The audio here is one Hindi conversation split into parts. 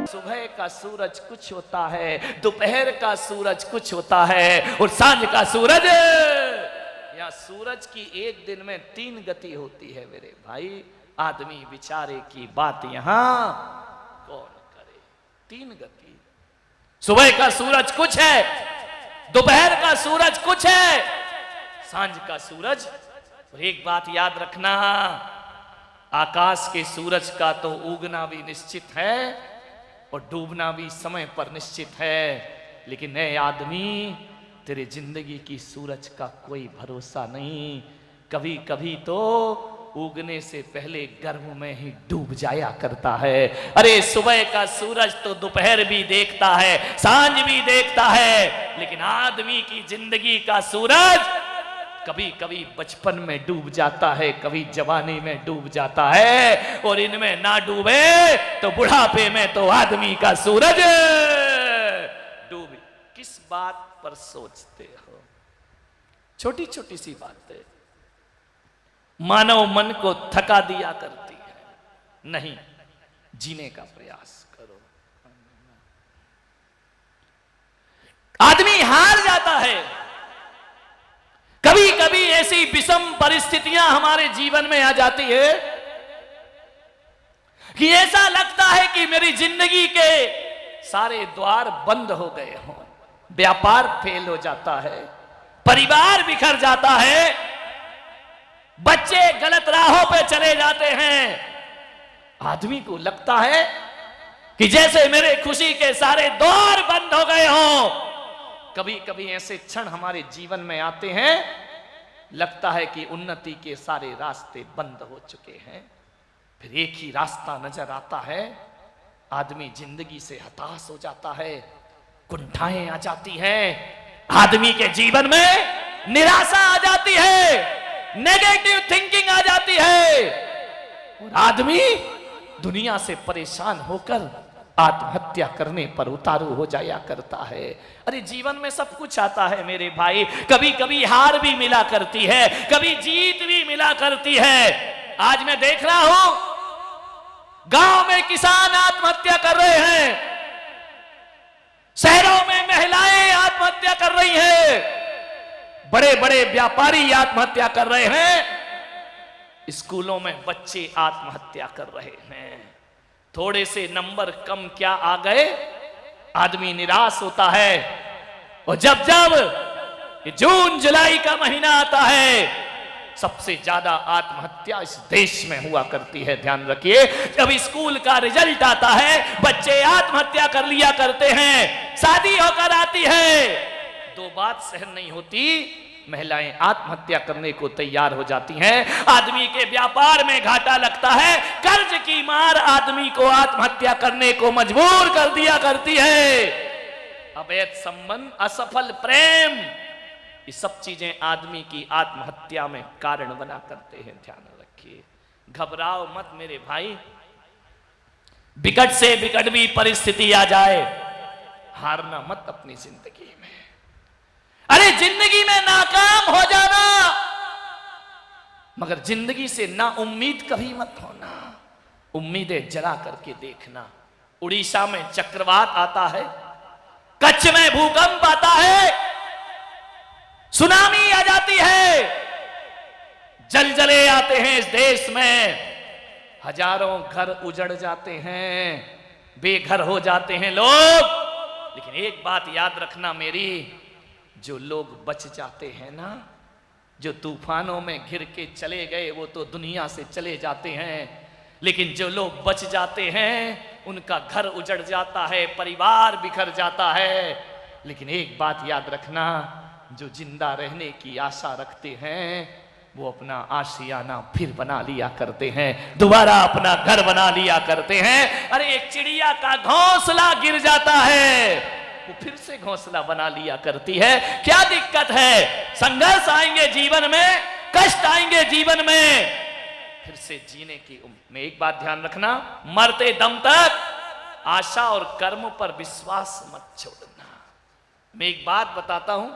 सुबह का सूरज कुछ होता है, दोपहर का सूरज कुछ होता है, और सांझ का सूरज, या सूरज की एक दिन में 3 गति होती है मेरे भाई। आदमी बेचारे की बात यहां कौन करे। 3 गति। सुबह का सूरज कुछ है, दोपहर का सूरज कुछ है, सांझ का सूरज। और एक बात याद रखना, आकाश के सूरज का तो उगना भी निश्चित है और डूबना भी समय पर निश्चित है, लेकिन ऐ आदमी, तेरे जिंदगी की सूरज का कोई भरोसा नहीं। कभी कभी तो उगने से पहले गर्भ में ही डूब जाया करता है। अरे सुबह का सूरज तो दोपहर भी देखता है, सांझ भी देखता है, लेकिन आदमी की जिंदगी का सूरज कभी कभी बचपन में डूब जाता है, कभी जवानी में डूब जाता है, और इनमें ना डूबे तो बुढ़ापे में तो आदमी का सूरज डूबे। किस बात पर सोचते हो? छोटी छोटी सी बातें मानव मन को थका दिया करती है। नहीं, जीने का प्रयास करो। आदमी हार जाता है। कभी कभी ऐसी विषम परिस्थितियां हमारे जीवन में आ जाती है कि ऐसा लगता है कि मेरी जिंदगी के सारे द्वार बंद हो गए हों, व्यापार फेल हो जाता है, परिवार बिखर जाता है, बच्चे गलत राहों पे चले जाते हैं। आदमी को लगता है कि जैसे मेरे खुशी के सारे द्वार बंद हो गए हों। कभी कभी ऐसे क्षण हमारे जीवन में आते हैं, लगता है कि उन्नति के सारे रास्ते बंद हो चुके हैं। फिर एक ही रास्ता नजर आता है, आदमी जिंदगी से हताश हो जाता है, कुंठाएं आ जाती हैं, आदमी के जीवन में निराशा आ जाती है, नेगेटिव थिंकिंग आ जाती है, और आदमी दुनिया से परेशान होकर आत्महत्या करने पर उतारू हो जाया करता है। अरे जीवन में सब कुछ आता है मेरे भाई, कभी कभी हार भी मिला करती है, कभी जीत भी मिला करती है। आज मैं देख रहा हूं गांव में किसान आत्महत्या कर रहे हैं, शहरों में महिलाएं आत्महत्या कर रही हैं, बड़े बड़े व्यापारी आत्महत्या कर रहे हैं, स्कूलों में बच्चे आत्महत्या कर रहे हैं। थोड़े से नंबर कम क्या आ गए, आदमी निराश होता है। और जब जब जून जुलाई का महीना आता है, सबसे ज्यादा आत्महत्या इस देश में हुआ करती है। ध्यान रखिए, जब स्कूल का रिजल्ट आता है, बच्चे आत्महत्या कर लिया करते हैं, शादी होकर आती है, 2 बात सहन नहीं होती, महिलाएं आत्महत्या करने को तैयार हो जाती हैं। आदमी के व्यापार में घाटा लगता है, कर्ज की मार आदमी को आत्महत्या करने को मजबूर कर दिया करती है। अवैध संबंध, असफल प्रेम, ये सब चीजें आदमी की आत्महत्या में कारण बना करते हैं। ध्यान रखिए, घबराओ मत मेरे भाई, विकट से विकट भी परिस्थिति आ जाए, हारना मत अपनी जिंदगी में। अरे जिंदगी में नाकाम हो जाना, मगर जिंदगी से ना उम्मीद कभी मत होना, उम्मीदें जला करके देखना। उड़ीसा में चक्रवात आता है, कच्छ में भूकंप आता है, सुनामी आ जाती है, जलजले आते हैं इस देश में, हजारों घर उजड़ जाते हैं, बेघर हो जाते हैं लोग। लेकिन एक बात याद रखना मेरी, जो लोग बच जाते हैं ना, जो तूफानों में घिर के चले गए वो तो दुनिया से चले जाते हैं, लेकिन जो लोग बच जाते हैं उनका घर उजड़ जाता है, परिवार बिखर जाता है। लेकिन एक बात याद रखना, जो जिंदा रहने की आशा रखते हैं वो अपना आशियाना फिर बना लिया करते हैं, दोबारा अपना घर बना लिया करते हैं। अरे एक चिड़िया का घोंसला गिर जाता है, वो फिर से घोंसला बना लिया करती है। क्या दिक्कत है? संघर्ष आएंगे जीवन में, कष्ट आएंगे जीवन में, फिर से जीने की में एक बात ध्यान रखना, मरते दम तक आशा और कर्म पर विश्वास मत छोड़ना। मैं एक बात बताता हूं,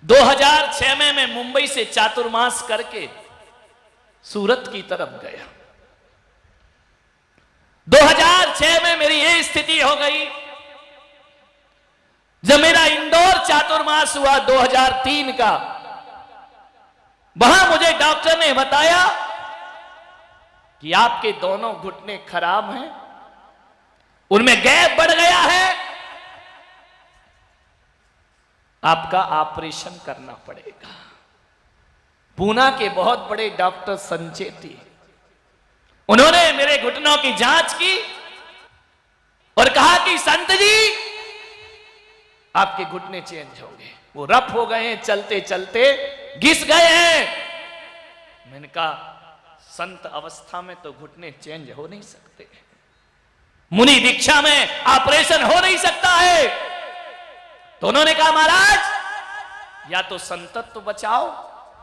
2006 में मैं मुंबई से चातुर्मास करके सूरत की तरफ गया। 2006 में मेरी ये स्थिति हो गई। जब मेरा इंदौर चातुर्मास हुआ 2003 का, वहां मुझे डॉक्टर ने बताया कि आपके दोनों घुटने खराब हैं, उनमें गैप बढ़ गया है, आपका ऑपरेशन करना पड़ेगा। पूना के बहुत बड़े डॉक्टर संचेती, उन्होंने मेरे घुटनों की जांच की और कहा कि संत जी आपके घुटने चेंज होंगे, वो रफ हो गए हैं, चलते चलते घिस गए हैं। मैंने कहा संत अवस्था में तो घुटने चेंज हो नहीं सकते, मुनि दीक्षा में ऑपरेशन हो नहीं सकता है। तो उन्होंने कहा महाराज या तो संतत्व बचाओ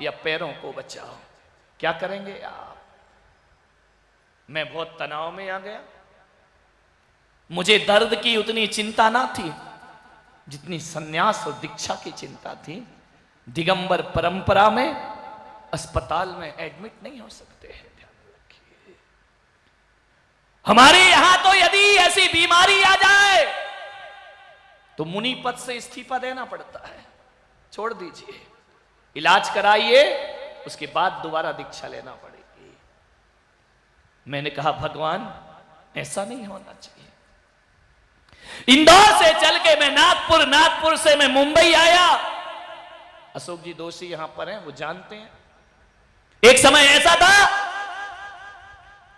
या पैरों को बचाओ, क्या करेंगे आप? मैं बहुत तनाव में आ गया। मुझे दर्द की उतनी चिंता ना थी जितनी सन्यास और दीक्षा की चिंता थी। दिगंबर परंपरा में अस्पताल में एडमिट नहीं हो सकते हैं, ध्यान रखिए। हमारे यहां तो यदि ऐसी बीमारी आ जाए तो मुनि पद से इस्तीफा देना पड़ता है, छोड़ दीजिए, इलाज कराइए, उसके बाद दोबारा दीक्षा लेना पड़ेगी। मैंने कहा भगवान ऐसा नहीं होना चाहिए। इंदौर से चल के मैं नागपुर, नागपुर से मैं मुंबई आया। अशोक जी दोषी यहां पर हैं, वो जानते हैं। एक समय ऐसा था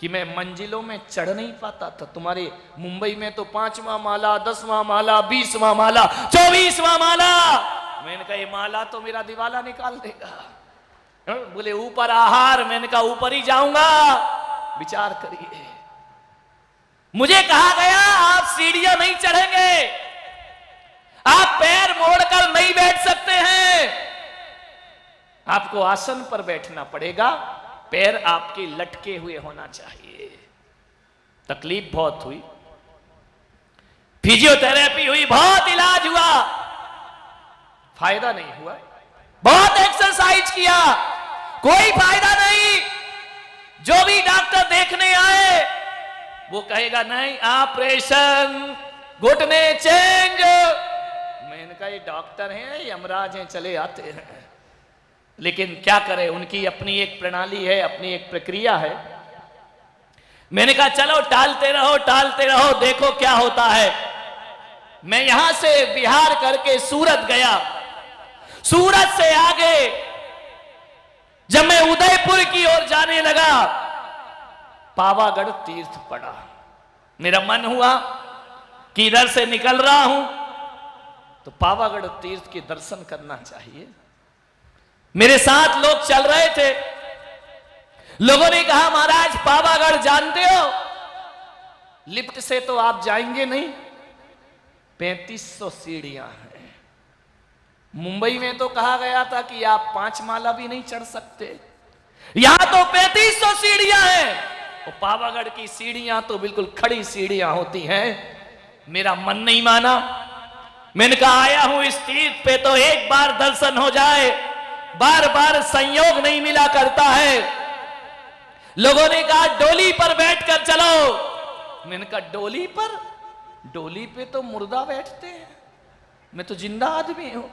कि मैं मंजिलों में चढ़ नहीं पाता था। तुम्हारे मुंबई में तो 5वां माला, 10वां माला, 20वां माला, 24वां माला। मैंने कहा ये माला तो मेरा दिवाला निकाल देगा। बोले ऊपर आहार, मैंने कहा ऊपर ही जाऊंगा, विचार करिए। मुझे कहा गया आप सीढ़ियां नहीं चढ़ेंगे, आप पैर मोड़कर नहीं बैठ सकते हैं, आपको आसन पर बैठना पड़ेगा, पैर आपके लटके हुए होना चाहिए। तकलीफ बहुत हुई, फिजियोथेरेपी हुई, बहुत इलाज हुआ, फायदा नहीं हुआ। बहुत एक्सरसाइज किया, कोई फायदा नहीं। जो भी डॉक्टर देखने आए वो कहेगा नहीं ऑपरेशन, घुटने चेंज। मैंने कहा ये डॉक्टर हैं, यमराज हैं, चले आते हैं। लेकिन क्या करें, उनकी अपनी एक प्रणाली है, अपनी एक प्रक्रिया है। मैंने कहा चलो टालते रहो, टालते रहो, देखो क्या होता है। मैं यहां से बिहार करके सूरत गया। सूरत से आगे जब मैं उदयपुर की ओर जाने लगा, पावागढ़ तीर्थ पड़ा। मेरा मन हुआ कि इधर से निकल रहा हूं तो पावागढ़ तीर्थ के दर्शन करना चाहिए। मेरे साथ लोग चल रहे थे। लोगों ने कहा महाराज पावागढ़ जानते हो, लिफ्ट से तो आप जाएंगे नहीं, 3500 सीढ़ियां हैं। मुंबई में तो कहा गया था कि आप 5 माला भी नहीं चढ़ सकते, यहां तो 3500 सीढ़ियां हैं। और पावागढ़ की सीढ़ियां तो बिल्कुल खड़ी सीढ़ियां होती हैं। मेरा मन नहीं माना। मैंने कहा आया हूं इस तीर्थ पे तो एक बार दर्शन हो जाए, बार बार संयोग नहीं मिला करता है। लोगों ने कहा डोली पर बैठकर चलो। मैंने कहा डोली पर? डोली पे तो मुर्दा बैठते हैं, मैं तो जिंदा आदमी हूं।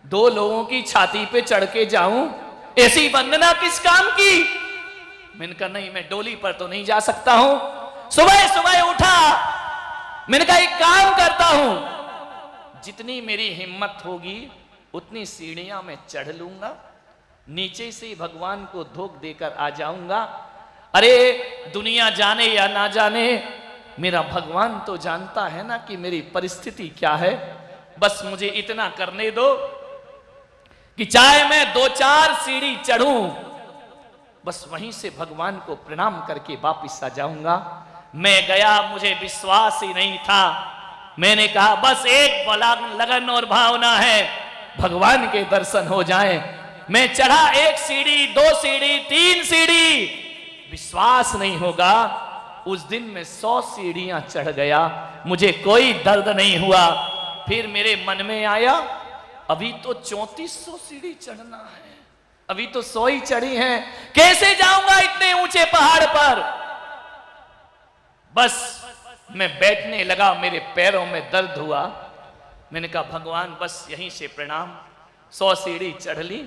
2 लोगों की छाती पे चढ़ के जाऊं, ऐसी वंदना किस काम की? मैंने कहा नहीं, मैं डोली पर तो नहीं जा सकता हूं। सुबह सुबह उठा, मैंने कहा एक काम करता हूं, जितनी मेरी हिम्मत होगी उतनी सीढ़ियां मैं चढ़ लूंगा, नीचे से भगवान को धोख देकर आ जाऊंगा। अरे दुनिया जाने या ना जाने, मेरा भगवान तो जानता है ना कि मेरी परिस्थिति क्या है। बस मुझे इतना करने दो कि चाहे मैं 2-4 सीढ़ी चढ़ूं, बस वहीं से भगवान को प्रणाम करके वापिस आ जाऊंगा। मैं गया, मुझे विश्वास ही नहीं था। मैंने कहा बस एक लगन और भावना है, भगवान के दर्शन हो जाएं। मैं चढ़ा 1 सीढ़ी, 2 सीढ़ी, 3 सीढ़ी, विश्वास नहीं होगा उस दिन मैं 100 सीढ़ियां चढ़ गया, मुझे कोई दर्द नहीं हुआ। फिर मेरे मन में आया अभी तो 3400 सीढ़ी चढ़ना है, अभी तो 100 ही चढ़ी हैं, कैसे जाऊंगा ऊंचे पहाड़ पर। बस मैं बैठने लगा, मेरे पैरों में दर्द हुआ। मैंने कहा भगवान बस यहीं से प्रणाम। 100 सीढ़ी चढ़ ली,